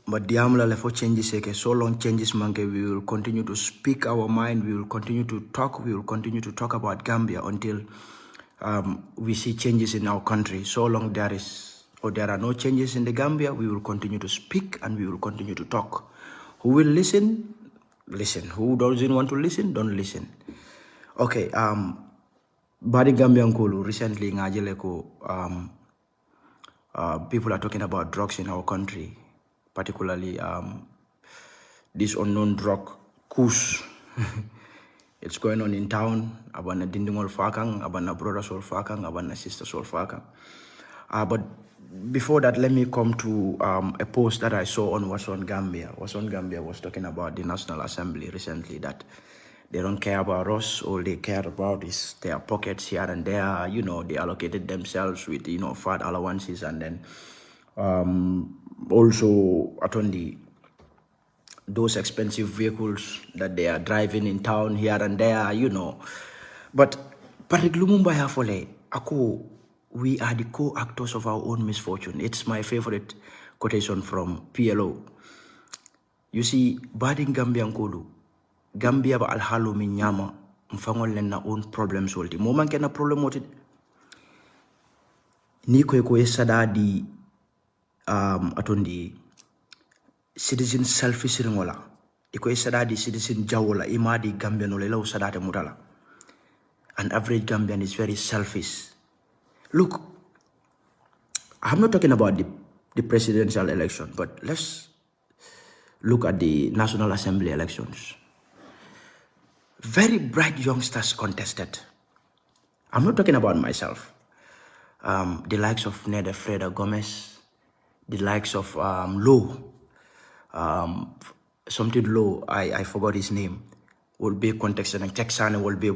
But diamla lefo changes seke so long changes manke, we will continue to speak our mind, we will continue to talk, we will continue to talk about Gambia until we see changes in our country. So long there are no changes in the Gambia, we will continue to speak and we will continue to talk. Who will listen? Listen. Who doesn't want to listen? Don't listen. Okay, Badi Gambian Kulu recently people are talking about drugs in our country, particularly this unknown drug, Kus. It's going on in town. Abana dindingol fakang, abana brother sol fakang, abana sister sol fakang. But before that, let me come to a post that I saw on What's on Gambia. What's on Gambia was talking about the National Assembly recently, that they don't care about us. All they care about is their pockets here and there. You know, they allocated themselves with, you know, fat allowances, and then also attorney those expensive vehicles that they are driving in town here and there, you know. But we are the co-actors of our own misfortune. It's my favorite quotation from PLO. You see, badin Gambia Nkulu, Gambia ba alhalu minyama, mfangol na own problems wolti. Moman kena problem wolti. Ni kwe sada di atondi citizen selfish ringola. Iko sada di citizen jawola imadi Gambian olela usada te murala. An average Gambian is very selfish. Look, I'm not talking about the presidential election, but let's look at the National Assembly elections. Very bright youngsters contested. I'm not talking about myself. The likes of Neda Freda Gomez, the likes of Low, something Low, I forgot his name, will be contested, and Texan will be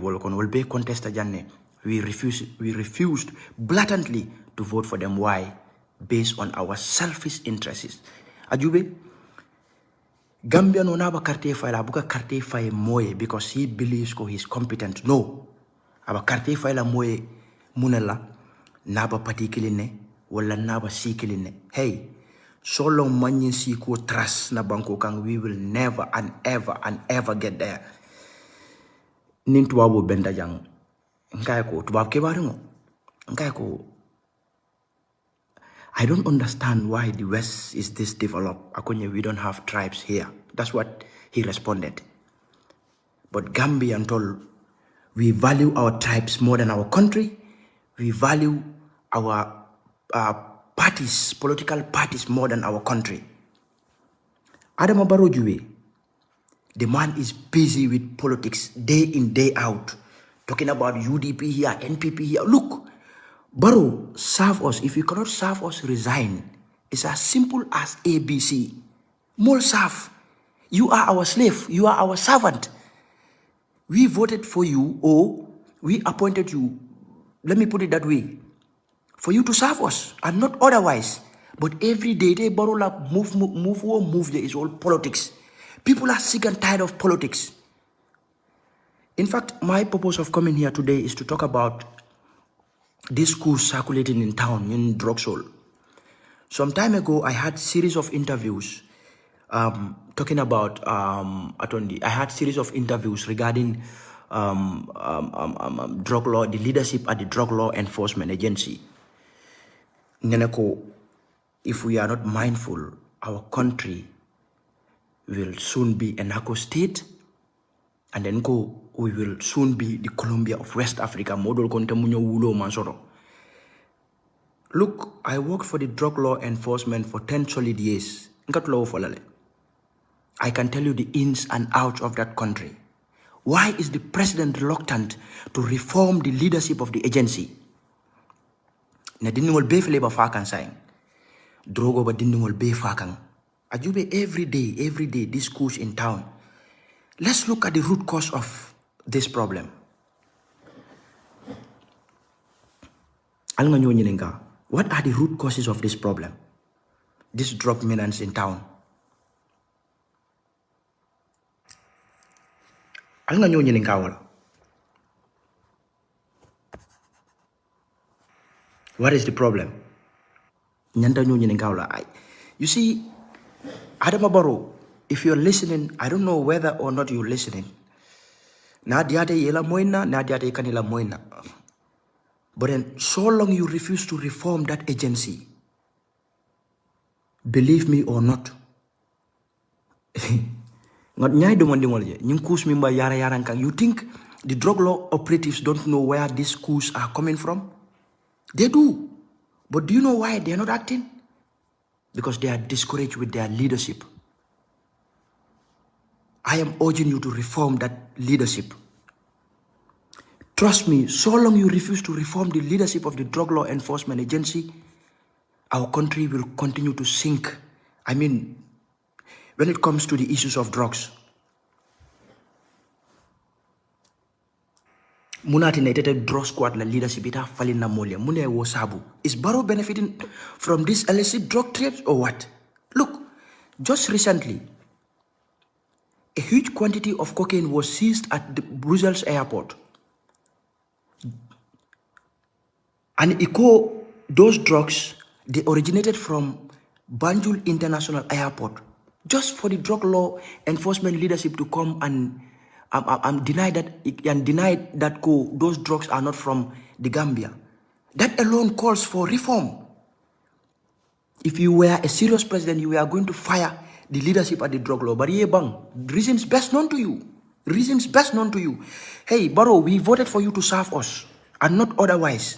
contested. We refused blatantly to vote for them. Why? Based on our selfish interests. Ajube, Gambia no naba karte faila buka karte faila moye because he believes he's competent. No. Aba karte faila moye munela naba patikiline wala naba sikiline. Hey, so long manyin si ko trust na banko kang, we will never and ever get there. Nintuwabu benda jang. I don't understand why the West is this developed. We don't have tribes here. That's what he responded. But Gambia and all, we value our tribes more than our country. We value our parties, political parties, more than our country. Adama Barrow Juwe, the man is busy with politics day in, day out. Talking about UDP here, NPP here. Look, Barrow, serve us. If you cannot serve us, resign. It's as simple as ABC. More serve. You are our slave. You are our servant. We voted for you, or we appointed you. Let me put it that way. For you to serve us, and not otherwise. But every day, they Barrow move there is all politics. People are sick and tired of politics. In fact, my purpose of coming here today is to talk about this coup circulating in town in Droxel. Some time ago, I had series of interviews talking about I had series of interviews regarding drug law, the leadership at the Drug Law Enforcement Agency. Neneko, if we are not mindful, our country will soon be a narco state, and then we will soon be the Colombia of West Africa. Look, I worked for the drug law enforcement for 10 solid years. I can tell you the ins and outs of that country. Why is the president reluctant to reform the leadership of the agency? Drogo ba dindingol be fakang. Ajube every day, this coups in town. Let's look at the root cause of this problem. What are the root causes of this problem? This drug menace in town. What is the problem? You see, Adama Barrow, if you're listening, I don't know whether or not you're listening. Na diate yela moina, na diate kanila moina. But then, so long you refuse to reform that agency, believe me or not, you think the drug law operatives don't know where these coups are coming from? They do. But do you know why they're not acting? Because they are discouraged with their leadership. I am urging you to reform that leadership. Trust me, so long you refuse to reform the leadership of the Drug Law Enforcement Agency, our country will continue to sink. I mean, when it comes to the issues of drugs. Munati United Drug Squad la leadership ita falling na molia. Mune wo sabu. Is Barrow benefiting from this illicit drug trade or what? Look, just recently, a huge quantity of cocaine was seized at the Brussels airport. And those drugs, they originated from Banjul International Airport. Just for the drug law enforcement leadership to come and deny that those drugs are not from the Gambia. That alone calls for reform. If you were a serious president, you were going to fire the leadership at the drug law. But reasons best known to you. Reasons best known to you. Hey, Barrow, we voted for you to serve us and not otherwise.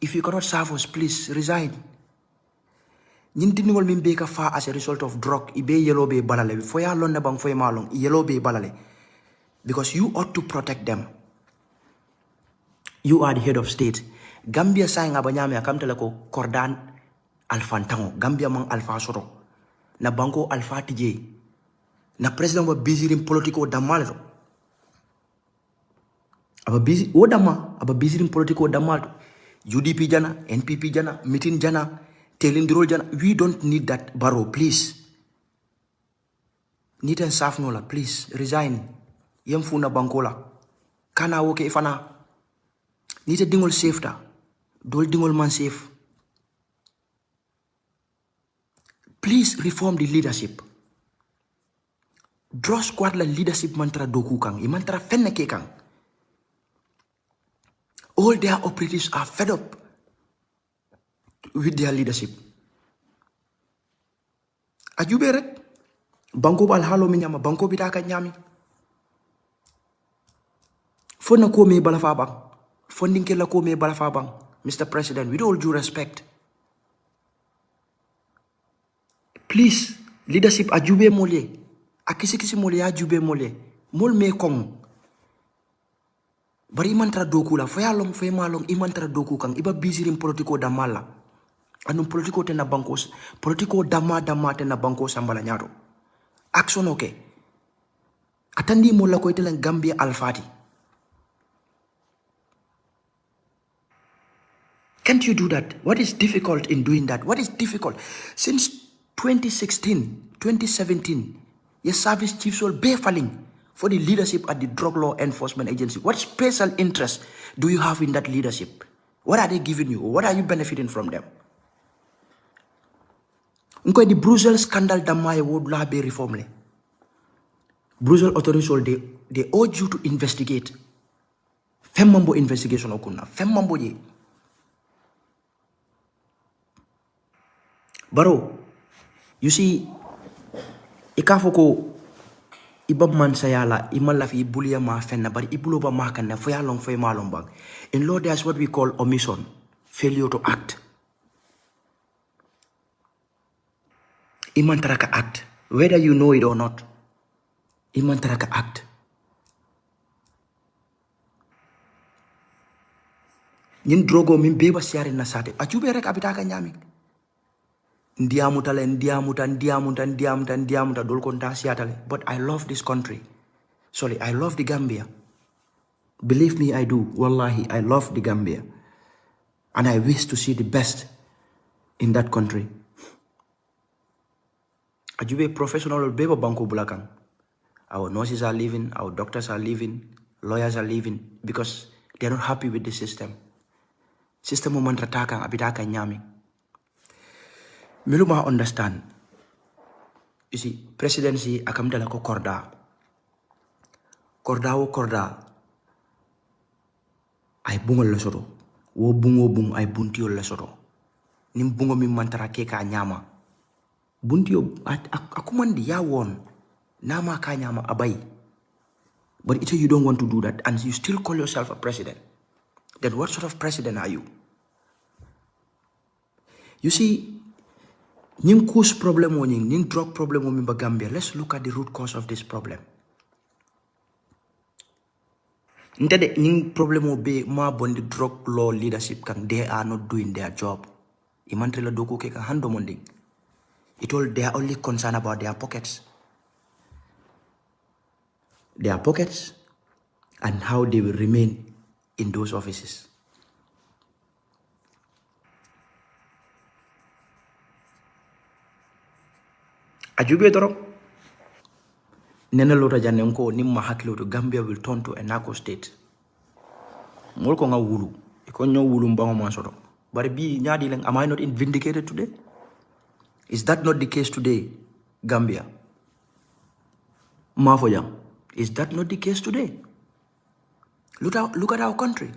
If you cannot serve us, please resign. Nyintiningol min beka fa as a result of drug, ibe yellow be balale. Foya londa bang foya malong, yellow be balale. Because you ought to protect them. You are the head of state. Gambia saying abanyame akamtela ko kordan alfantango. Gambia mang alfa soro. Na banko alfa tije. Na president wa busy in political damal. Aba busy in political damal. UDP jana, NPP jana, meeting jana, telling the role jana. We don't need that, Barrow, please. Need and saf nola, please resign. Yemfuna bankola. Kana woke ifana. Need a dingol safe ta. Dol dingol man safe. Please reform the leadership. Draw squad la leadership mantra doku kang. I mantra fenne ke kang. All their operatives are fed up with their leadership. Ajuberet, banko bal halo minyama, banko bitaka nyami. Fona ko me balafabang, funding kela ko me balafabang, Mr. President, with all due respect. Please, leadership ajube mole, akisi mole ajube mole, mol me kong. Bari imantra doku la, foya long, foya malong, imantra doku kang, iba busy rin politiko damala. Anong politiko tena bankos, politiko dama tena bankos sambala nyaro. Action okay. Atandi mo la ko itelang Gambia alfati. Can't you do that? What is difficult in doing that? What is difficult? Since 2016, 2017, your service chiefs will be falling for the leadership at the Drug Law Enforcement Agency. What special interest do you have in that leadership? What are they giving you? What are you benefiting from them? The Brussels scandal damay would la be reformle. Brussels authorities they urge you to investigate. Femmambo investigation okuna. Femmambo ye. Baro, you see, ikafoko ibab man sayala imalafi ibulia ma fenna bari ibuloba makana foya long foy malong bag. In law there's what we call omission, failure to act. Imantaraka act, whether you know it or not. Imantaraka act. Nin drogo min beba siare na sate. Achube rek abitaka nyami. Ndiamuta dol konta siatale. But I love this country. Sorry, I love the Gambia. Believe me, I do. Wallahi, I love the Gambia. And I wish to see the best in that country. Ajube professional beba banko bulakang. Our nurses are leaving, our doctors are leaving, lawyers are leaving because they are not happy with the system. System mo mantratakang abitaka nyami. Miluma understand. You see, presidency akamdala ko korda. Korda wo korda ay bungol la soto. Wo bungo bung ay buntiol la soto. Nim bungo mi mantara ke ka nyama. Buntio akumandi ya won. Nama ka nyama abay. But if you don't want to do that and you still call yourself a president, then what sort of president are you? You see, ning cause problem o ning drug problem o mimba Gambia. Let's look at the root cause of this problem. Instead ning problem o be ma bondi drug law leadership kan they are not doing their job. Imantrela doko ke ka hando monding. It all they are only concerned about their pockets. Their pockets and how they will remain in those offices. Ajube torok nena lota janne ko nimma haklo to Gambia will turn to a narco state. Mol ko nga wulu ko ñoo wulu mbango ma soto. But am I not vindicated today? Is that not the case today, Gambia? Mafoyam, is that not the case today? Look at our country.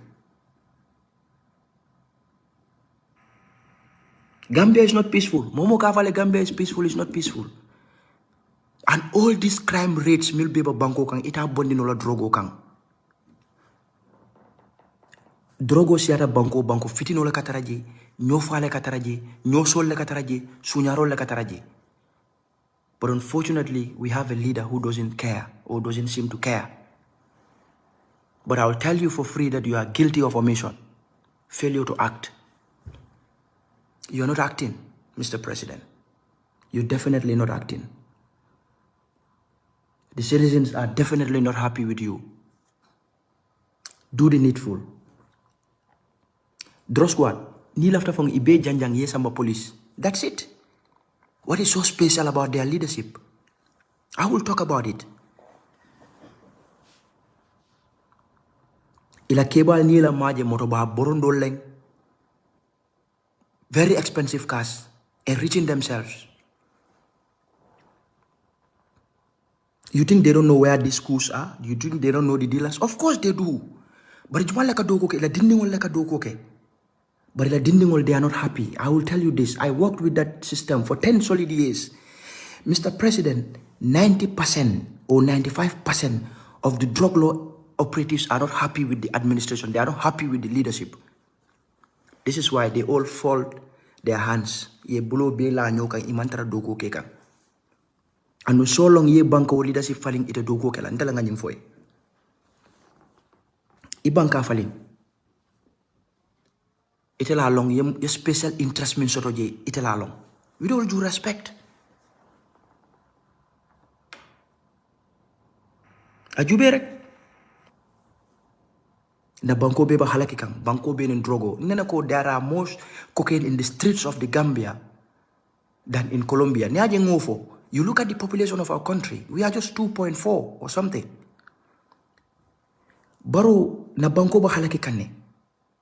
Gambia is not peaceful. Momo Kavale Gambia is peaceful, is not peaceful. And all these crime rates mil beba banko kang ita bondi nola drogo kang. Drogo siata banko fitino le kataraji, nyo fale kataraji, nyo sol le kataraji, sunyaro le kataraji. But unfortunately, we have a leader who doesn't care or doesn't seem to care. But I will tell you for free that you are guilty of omission, failure to act. You are not acting, Mr. President. You're definitely not acting. The citizens are definitely not happy with you. Do the needful. Draw squad, ni lafta fong ibe janjang ye samba police. That's it. What is so special about their leadership? I will talk about it. Ila kebal ni la maje motoba borondo leng. Very expensive cars, enriching themselves. You think they don't know where these schools are? You think they don't know the dealers? Of course they do. But it's one like a doko ke, la dindingol like a doko ke. But la dindingol, they are not happy. I will tell you this. I worked with that system for 10 solid years. Mr. President, 90% or 95% of the drug law operatives are not happy with the administration. They are not happy with the leadership. This is why they all fold their hands. Ye bulo bela nyoka imantara doko ke kan. And so long ye banka leadership falling ite doko ke la ndala nganyim foy. Ibanka falling. Ite la long ye special interest min soto je ite la long. With all due respect. Ajube rek. Na banko beba halaki kang banko be in drogo. Nena ko there are more cocaine in the streets of the Gambia than in Colombia. Niaje ngofo. You look at the population of our country, we are just 2.4 or something. Baro na banko ba halaki kanne.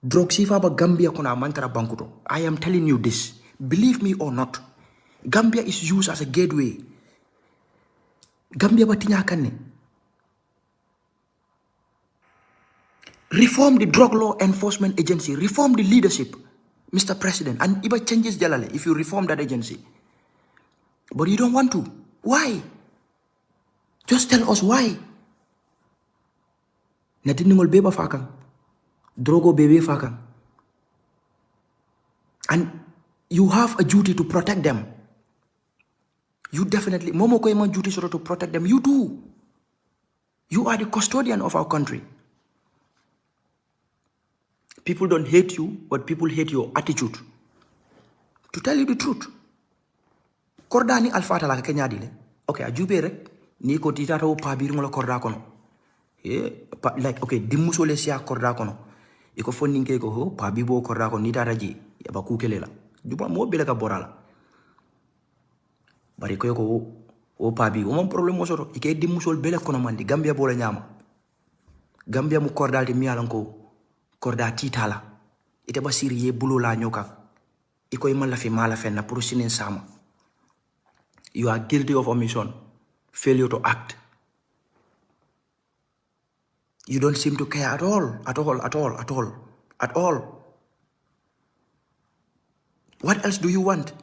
Drug sifa ba Gambia kuna mantara bankuto. I am telling you this. Believe me or not. Gambia is used as a gateway. Gambia ba tinya kanne. Reform the drug law enforcement agency. Reform the leadership, Mr. President. And iba changes jalale if you reform that agency. But you don't want to. Why? Just tell us why. Natiningol beba fakang. Drogo bebe fakang. And you have a duty to protect them. You definitely, momo ko ima duty sort to protect them. You do. You are the custodian of our country. People don't hate you, but people hate your attitude. To tell you the truth. Kordani alfata la Kenya dile. Okay, ajube rek ni ko titata o pabir ngola korda kono. Like okay, dimuso le sia korda kono. Iko fondinke ko ho pabibo korda kono ni taraji ya ba kukelela. Juba mo bele ka borala. Bari ko o pabi o mon problème mo soto ike dimuso bele kono mandi Gambia bola nyama. Gambia mu kordal de mialanko korda titala. Ite basiri ye bulo la nyoka. Iko imala fi mala fenna pour sinen sama. You are guilty of omission, failure to act. You don't seem to care at all, at all, at all, at all, at all. What else do you want?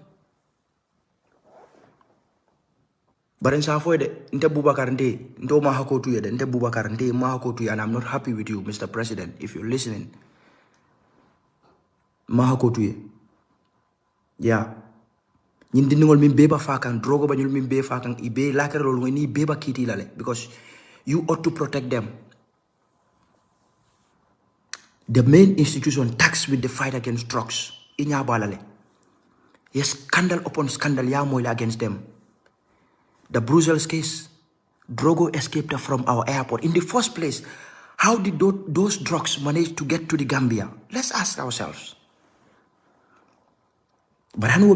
Barin sa foi de nte Bubakar nte mahako to nte Bubakar nte mahako to and I'm not happy with you, Mr. President. If you're listening, mahako to yeah. Ñin dindigol min beba fakan drogo bañul min be fakan ibe lakarol ni beba kiti lale because you ought to protect them. The main institution taxed with the fight against drugs inya balale. Yes, scandal upon scandal ya moila against them. The Brussels case, Drogo escaped from our airport. In the first place, how did those drugs manage to get to the Gambia? Let's ask ourselves. But I know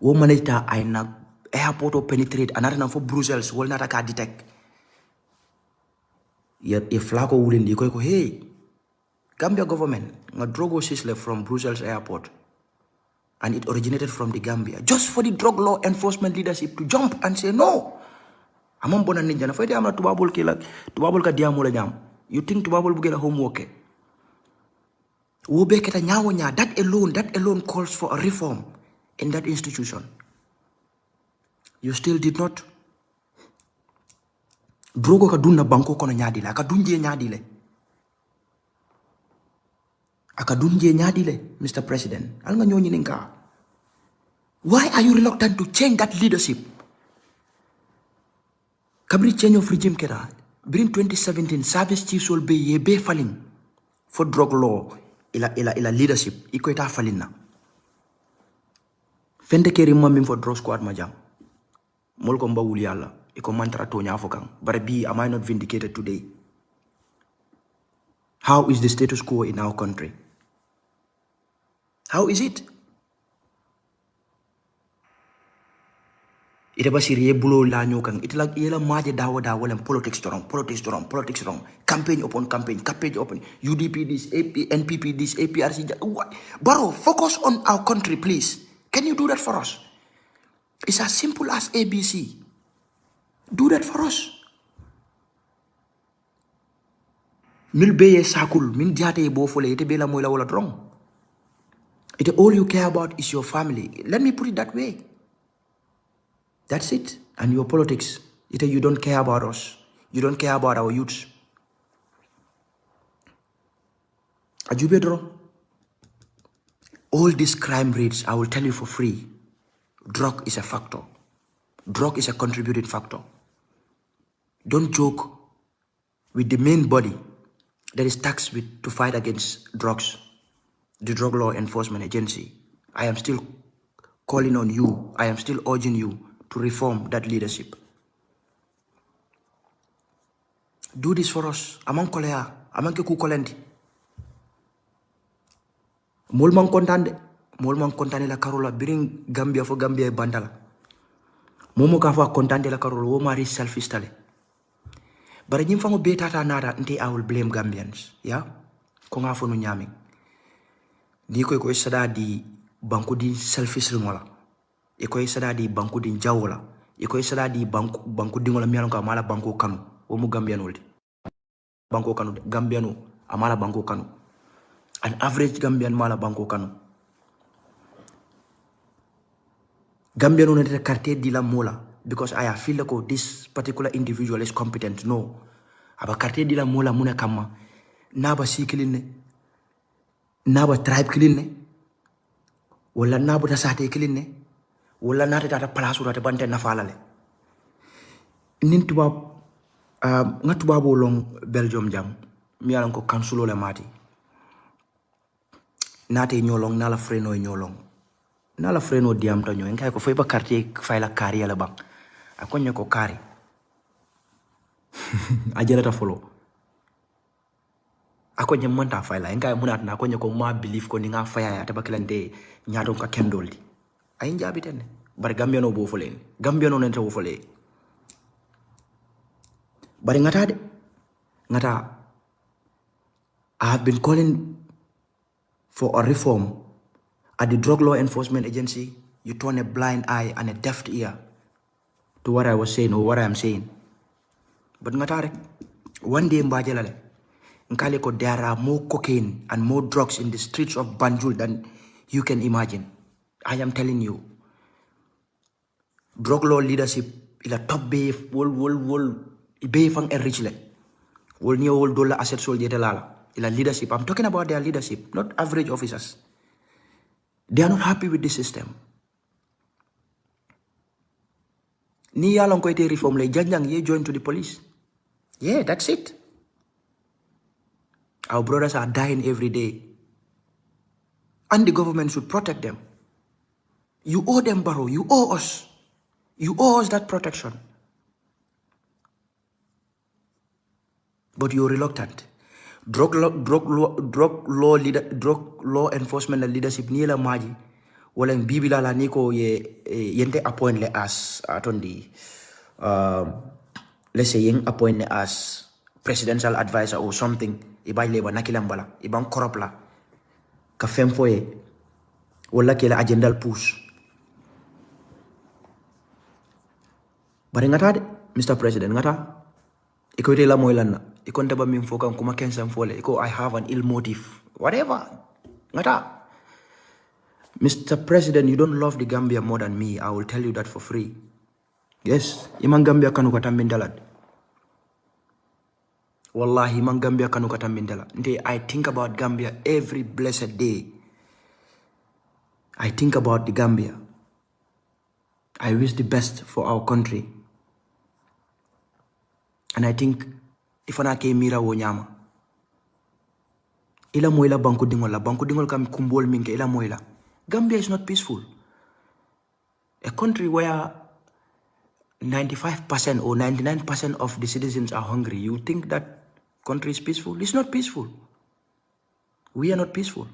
wo manage to aina airport or penetrate another for Brussels will not detect. Yet if Flaco wouldn't go, hey, Gambia government, nga Drogo sisle from Brussels airport. And it originated from the Gambia. Just for the drug law enforcement leadership to jump and say, no. Amam bona ninja na fayde amna tubabul ka diamu la nyam. You think tubabul bugela homework? Wo be keta nyawo nya. That alone calls for a reform in that institution. You still did not. Drogo ka dunna banko kono nyadile. Aka dunje nyadile. Akadunje nyadile, Mr. President. Alga nyonyi ninka. Why are you reluctant to change that leadership? Kabri change of regime kera. During 2017, service chiefs will be yebe falling for drug law ila leadership. Iko ita falling na. Fende keri mamim for drug squad majang. Molko mba wuli ala. Iko mantra to nya afokang. But B, am I not vindicated today? How is the status quo in our country? How is it? Ita basiri bulo la nyokang. Ita lag yela maje dawa politics wrong. Campaign upon campaign upon UDP this, AP, NPP this, APRC. What? Baro, focus on our country, please. Can you do that for us? It's as simple as ABC. Do that for us. Mil beye sakul, min jate bo fole, ite bela moila wala wrong. It all you care about is your family. Let me put it that way. That's it. And your politics. You don't care about us. You don't care about our youths. Ajubedro. All these crime rates, I will tell you for free. Drug is a factor. Drug is a contributing factor. Don't joke with the main body that is tasked to fight against drugs. The Drug Law Enforcement Agency. I am still calling on you. I am still urging you to reform that leadership. Do this for us. Among kolea, among ke ku kolendi. Molman kontane la karola biring Gambia for Gambia bandala. Momo ka fa kontane la karola wo mari selfish tale. Bara nyim fango betata nada nte I will blame Gambians. Yeah? Ko nga fo no nyami. Di ko sada di banku di selfish ngola. Iko sada di banku di jawla. Iko sada di banku di ngola miano ka mala banku kanu. Wo mu Gambiano ulti. Banku kanu Gambiano amala banku kanu. An average Gambian mala banku kanu. Gambiano nete quartier di la mola because I feel like this particular individual is competent. No. Aba quartier di la mola muna kama naba sikiline. Naba tribe kiline wala nabu tasate kiline wala nata tata place urate bante nafalale nin tubab nga tubabo long Belgium jam mi yalan ko kansulo le mati nate nyolong nala freno diam tanyo en kay ko fay ba quartier fay la kari la bang akonyo ko kari ajelata follow ako nyamanta fayla enga munat na ko nyako ma believe ko ni nga faya ya tabakilante nyaadon ka kendoldi ay njabi ten bar Gambiano bo folen Gambiano nente wo fole bari ngata I have been calling for a reform at the Drug Law Enforcement Agency. You turn a blind eye and a deaf ear to what I was saying or what I am saying. But ngatare, one day mbajalale, nkale ko there are more cocaine and more drugs in the streets of Banjul than you can imagine. I am telling you. Drug law leadership ila top be wol be fang enrich le. Wol ni wol dollar asset soldier lala. Ila leadership. I'm talking about their leadership, not average officers. They are not happy with this system. Ni yalong ko ite reform le janjang ye join to the police. Yeah, that's it. Our brothers are dying every day. And the government should protect them. You owe them, Barrow. You owe us. You owe us that protection. But you're reluctant. Drug law enforcement and leadership ni la maji. Walang bibila la niko yente appoint le as atondi. Let's say yung appoint le as presidential advisor or something. Ibay leba nakilang bala. Ibang corrupt la. Ka femfoye. Wala kila agendal push. Bari ngata Mr. President ngata iko ite la moy lan iko ntaba min fokan kuma kensan fole iko I have an ill motive whatever ngata Mr. President, you don't love the Gambia more than me. I will tell you that for free. Yes, imang Gambia kanu kata mindalad. Wallahi imang Gambia kanu kata mindala. I think about Gambia every blessed day. I think about the Gambia. I wish the best for our country. And I think if I came mira wonyama. Ila moila banku dingol kam kumbol minke ila moila. Gambia is not peaceful. A country where 95% or 99% of the citizens are hungry. You think that country is peaceful? It's not peaceful. We are not peaceful.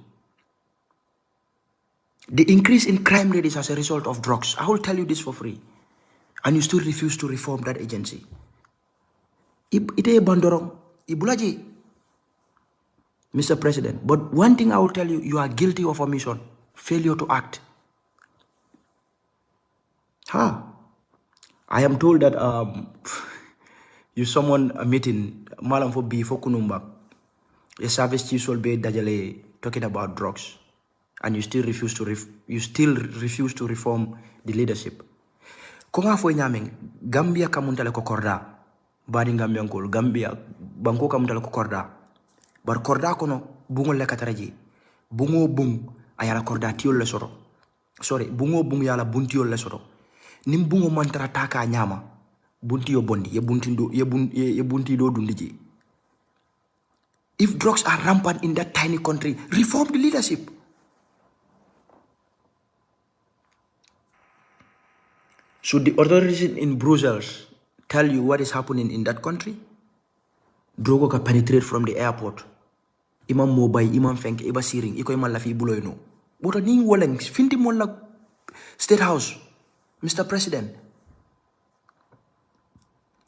The increase in crime rate is as a result of drugs. I will tell you this for free. And you still refuse to reform that agency. Ite bandorong, ibulaji, Mr. President. But one thing I will tell you, you are guilty of omission, failure to act. I am told that you summon a meeting, malam for B for Kunumba. A service chief will be dajale talking about drugs, and you still refuse to reform the leadership. Konga fo nyameng Gambia kamuntale ko korda bari Gambia ngol Gambia banko kamuntale ko korda bar korda kono bungol le kataraji bungo bung ayala korda tiol le soro sorry bungo bung yala buntiol le soro nim bungo mantara taka nyama bunti yo bondi ye bunti do dundiji. If drugs are rampant in that tiny country, reform the leadership. Should the authorities in Brussels tell you what is happening in that country? Drogo can penetrate from the airport. Imam mobile, imam fenk, iba siring, iko imam lafi buloy no. But a ning waleng, finti mola State House, Mr. President.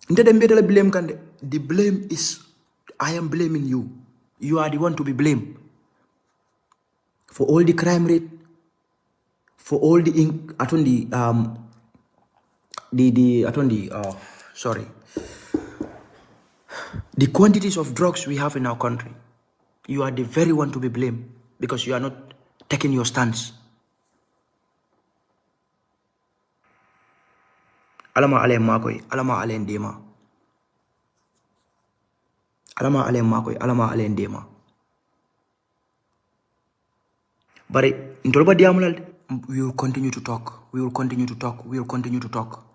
Instead of blame kande, the blame is, I am blaming you. You are the one to be blamed for all the crime rate, for all the the quantities of drugs we have in our country. You are the very one to be blamed because you are not taking your stance. Alama ale makoy, alama ale ndema. Alama ale makoy, alama ale ndema. But ntolba diamulal, we will continue to talk. We will continue to talk. We will continue to talk.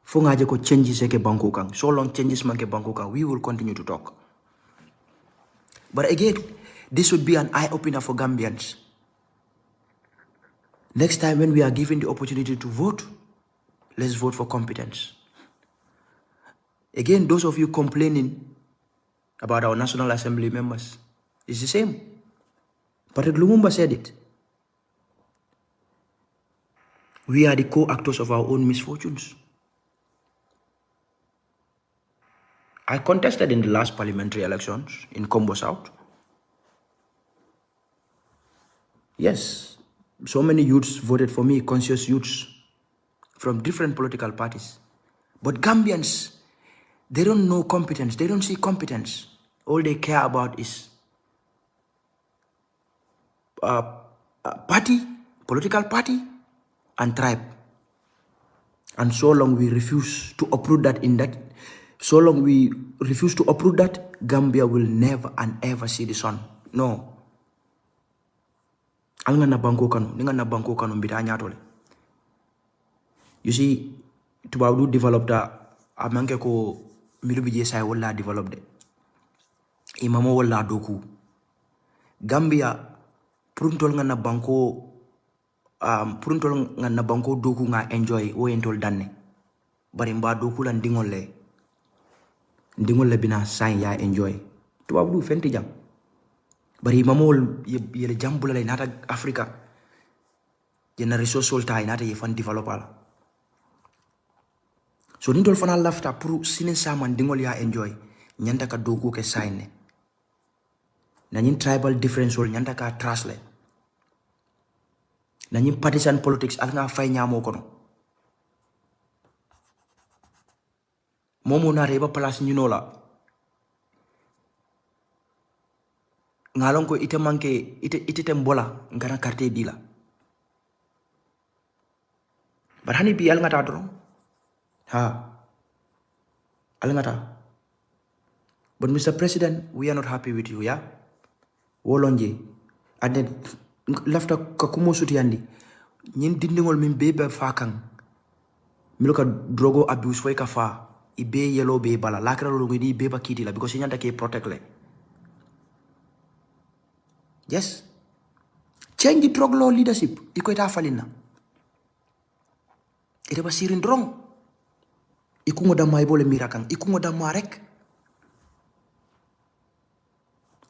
Fungaje ko changes ke banko kang. So long changes man ke banko kang, we will continue to talk. But again, this would be an eye-opener for Gambians. Next time when we are given the opportunity to vote, let's vote for competence. Again, those of you complaining about our National Assembly members, it's the same. Patrick Lumumba said it. We are the co-actors of our own misfortunes. I contested in the last parliamentary elections in Combo South. Yes, so many youths voted for me, conscious youths from different political parties. But Gambians, they don't know competence. They don't see competence. All they care about is party, political party, and tribe. And so long we refuse to uproot that Gambia will never and ever see the sun. No. You see, to develop that, amanke ko milu bije sai wala developed. Imamo wala doku. Gambia pruntol nga na banko doku nga enjoy o entol danne. Bari mba doku lan dingole bina sai ya enjoy. To fenti jam. Bari mamol yele jambula lay nata Africa yena resource solta nata ye fan developer. So nindol fana lafta pour sinin saman dingol ya enjoy nyanta ka dogu ke sign na nyin tribal difference wol nyanta ka trasle na nyin partisan politics al nga fay nyamo kono momo na reba place nyinola ngalon ko ite manke ite tembola ngana carte dila but hani bi al ngata dron al ngata. But Mr. President, we are not happy with you, yeah? Wolonje and then lafta kakumo suti yandi nyin dindingol min bebe fakang miloka drogo abuse foi ka fa ibe yellow be bala lakra lo ngini beba kiti la because nyanta ke protect le. Yes, change the drug law leadership iko ita falina ite basirin drong iku ngoda may bole mirakang iku ngoda marek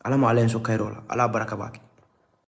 alama alen so kairola ala baraka baki.